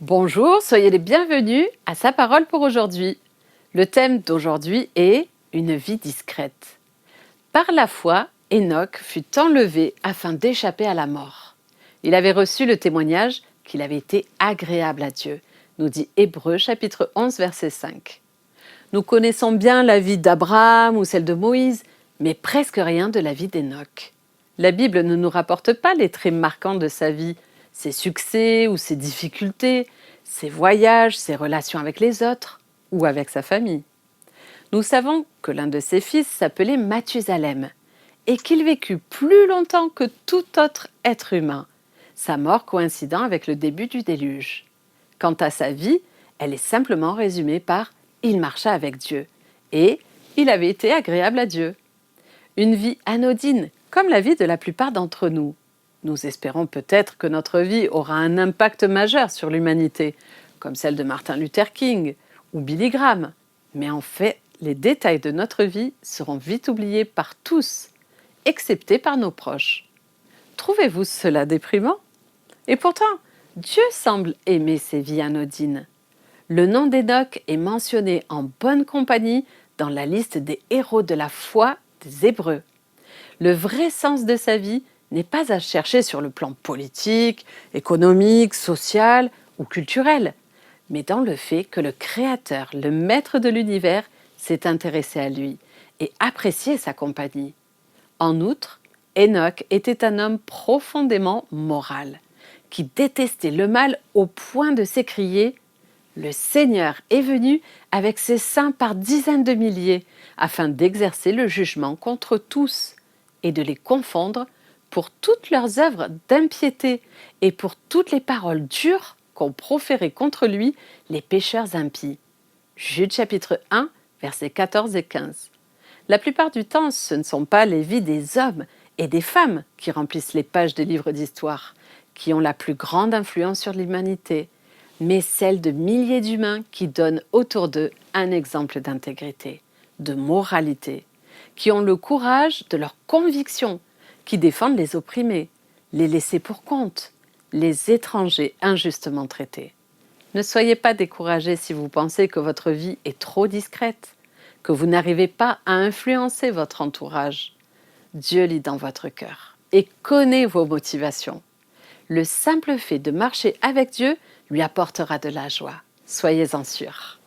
Bonjour, soyez les bienvenus à Sa parole pour aujourd'hui. Le thème d'aujourd'hui est une vie discrète. Par la foi, Enoch fut enlevé afin d'échapper à la mort. Il avait reçu le témoignage qu'il avait été agréable à Dieu, nous dit Hébreux chapitre 11 verset 5. Nous connaissons bien la vie d'Abraham ou celle de Moïse, mais presque rien de la vie d'Enoch. La Bible ne nous rapporte pas les traits marquants de sa vie, ses succès ou ses difficultés, ses voyages, ses relations avec les autres ou avec sa famille. Nous savons que l'un de ses fils s'appelait Mathusalem et qu'il vécut plus longtemps que tout autre être humain, sa mort coïncidant avec le début du déluge. Quant à sa vie, elle est simplement résumée par « il marcha avec Dieu » et « il avait été agréable à Dieu ». Une vie anodine, comme la vie de la plupart d'entre nous. Nous espérons peut-être que notre vie aura un impact majeur sur l'humanité, comme celle de Martin Luther King ou Billy Graham. Mais en fait, les détails de notre vie seront vite oubliés par tous, excepté par nos proches. Trouvez-vous cela déprimant ? Et pourtant, Dieu semble aimer ces vies anodines. Le nom d'Enoch est mentionné en bonne compagnie dans la liste des héros de la foi des Hébreux. Le vrai sens de sa vie n'est pas à chercher sur le plan politique, économique, social ou culturel, mais dans le fait que le Créateur, le Maître de l'univers, s'est intéressé à lui et apprécié sa compagnie. En outre, Enoch était un homme profondément moral, qui détestait le mal au point de s'écrier « Le Seigneur est venu avec ses saints par dizaines de milliers, afin d'exercer le jugement contre tous et de les confondre pour toutes leurs œuvres d'impiété et pour toutes les paroles dures qu'ont proférées contre lui les pécheurs impies. » Jude chapitre 1, versets 14 et 15. La plupart du temps, ce ne sont pas les vies des hommes et des femmes qui remplissent les pages des livres d'histoire, qui ont la plus grande influence sur l'humanité, mais celles de milliers d'humains qui donnent autour d'eux un exemple d'intégrité, de moralité, qui ont le courage de leurs convictions, qui défendent les opprimés, les laissés pour compte, les étrangers injustement traités. Ne soyez pas découragés si vous pensez que votre vie est trop discrète, que vous n'arrivez pas à influencer votre entourage. Dieu lit dans votre cœur et connaît vos motivations. Le simple fait de marcher avec Dieu lui apportera de la joie. Soyez-en sûrs.